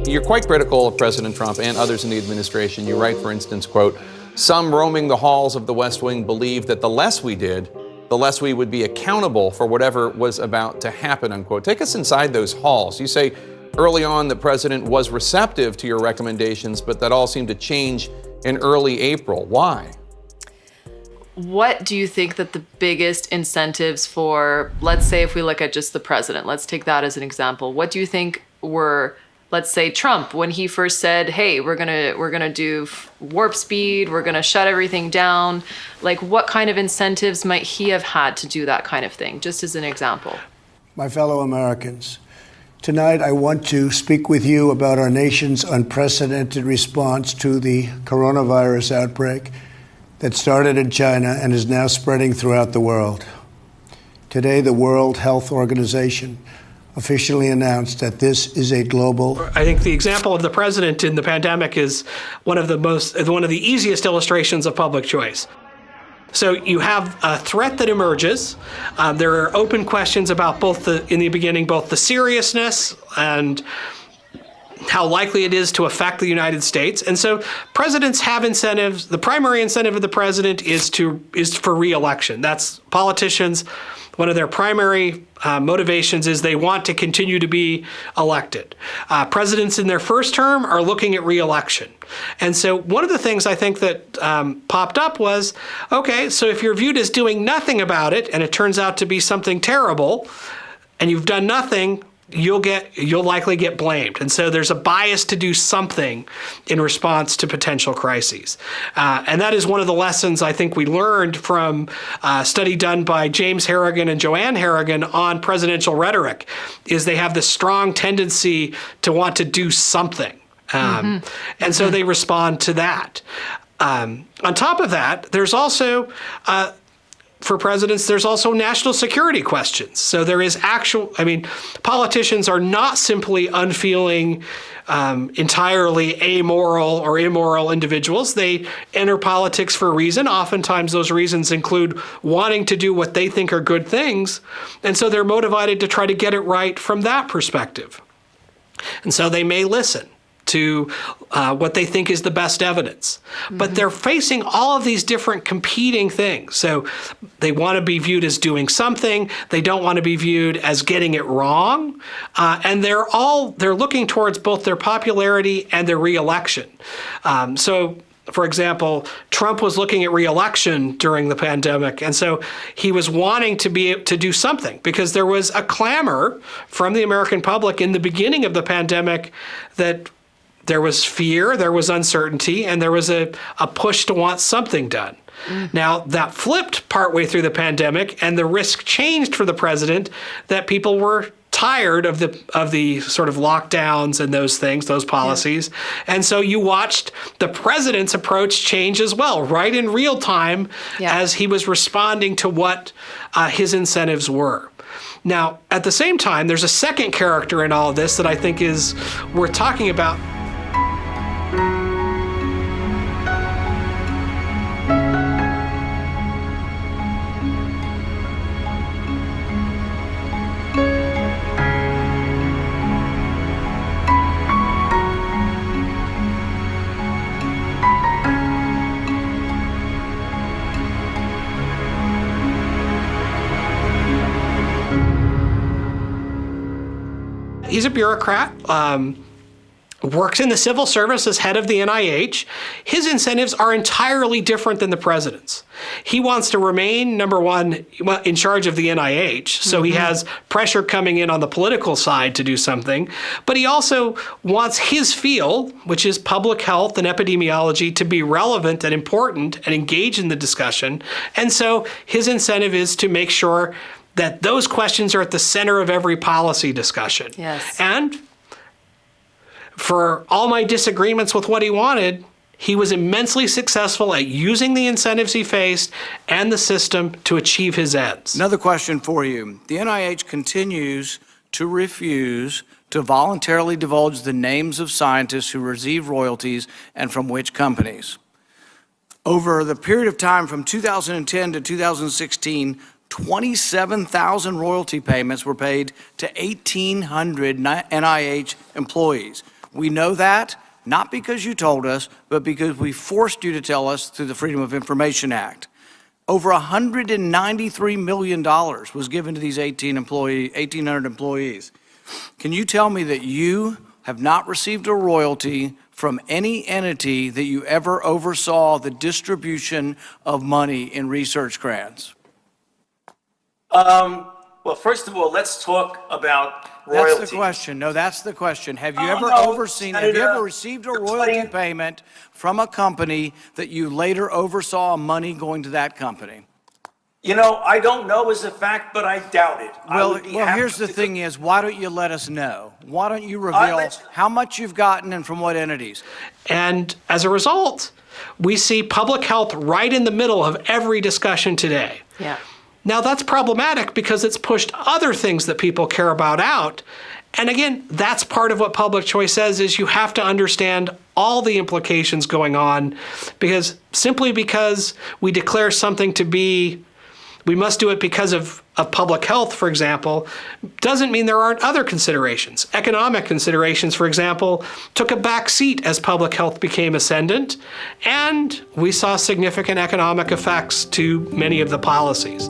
You're quite critical of President Trump and others in the administration. You write, for instance, quote, "Some roaming the halls of the West Wing believed that the less we did, the less we would be accountable for whatever was about to happen," unquote. Take us inside those halls. You say early on the president was receptive to your recommendations, but that all seemed to change in early April. Why? What do you think that the biggest incentives for, let's say if we look at just the president, let's take that as an example. What do you think were, let's say Trump, when he first said, hey, we're gonna do warp speed, we're gonna shut everything down. Like, what kind of incentives might he have had to do that kind of thing, just as an example? My fellow Americans, tonight I want to speak with you about our nation's unprecedented response to the coronavirus outbreak that started in China and is now spreading throughout the world. Today, the World Health Organization officially announced that this is a global. I think the example of the president in the pandemic is one of the easiest illustrations of public choice. So you have a threat that emerges. There are open questions about in the beginning, both the seriousness and how likely it is to affect the United States. And so presidents have incentives. The primary incentive of the president is for re-election. That's politicians. One of their primary motivations is they want to continue to be elected. Presidents in their first term are looking at re-election. And so one of the things I think that popped up was, okay, so if you're viewed as doing nothing about it and it turns out to be something terrible and you've done nothing, you'll likely get blamed. And so there's a bias to do something in response to potential crises. And that is one of the lessons I think we learned from a study done by James Harrigan and Joanne Harrigan on presidential rhetoric, is they have this strong tendency to want to do something. And so they respond to that. On top of that, there's also for presidents, there's also national security questions. So there is politicians are not simply unfeeling, entirely amoral or immoral individuals. They enter politics for a reason. Oftentimes those reasons include wanting to do what they think are good things. And so they're motivated to try to get it right from that perspective. And so they may listen to what they think is the best evidence. But they're facing all of these different competing things. So they want to be viewed as doing something. They don't want to be viewed as getting it wrong. And they're looking towards both their popularity and their reelection. So, for example, Trump was looking at reelection during the pandemic, and so he was wanting to do something because there was a clamor from the American public in the beginning of the pandemic that there was fear, there was uncertainty, and there was a push to want something done. Now, that flipped partway through the pandemic, and the risk changed for the president that people were tired of the sort of lockdowns and those things, those policies. Yeah. And so you watched the president's approach change as well, right in real time, as he was responding to what his incentives were. Now, at the same time, there's a second character in all of this that I think is worth talking about. He's a bureaucrat, works in the civil service as head of the NIH. His incentives are entirely different than the president's. He wants to remain, number one, in charge of the NIH, so he has pressure coming in on the political side to do something, but he also wants his field, which is public health and epidemiology, to be relevant and important and engage in the discussion. And so his incentive is to make sure that those questions are at the center of every policy discussion. Yes. And for all my disagreements with what he wanted, he was immensely successful at using the incentives he faced and the system to achieve his ends. Another question for you. The NIH continues to refuse to voluntarily divulge the names of scientists who receive royalties and from which companies. Over the period of time from 2010 to 2016, 27,000 royalty payments were paid to 1,800 NIH employees. We know that, not because you told us, but because we forced you to tell us through the Freedom of Information Act. Over $193 million was given to these 1,800 employees. Can you tell me that you have not received a royalty from any entity that you ever oversaw the distribution of money in research grants? Well, first of all, let's talk about royalties. That's the question. No, that's the question. Have you Oh, ever no, overseen, Senator, have you ever received a royalty payment from a company that you later oversaw money going to that company? You know, I don't know as a fact, but I doubt it. Well, here's the thing is, why don't you let us know? Why don't you reveal how much you've gotten and from what entities? And as a result, we see public health right in the middle of every discussion today. Yeah. Now that's problematic because it's pushed other things that people care about out. And again, that's part of what public choice says is you have to understand all the implications going on, because simply because we declare something to be, we must do it because of public health, for example, doesn't mean there aren't other considerations. Economic considerations, for example, took a back seat as public health became ascendant, and we saw significant economic effects to many of the policies.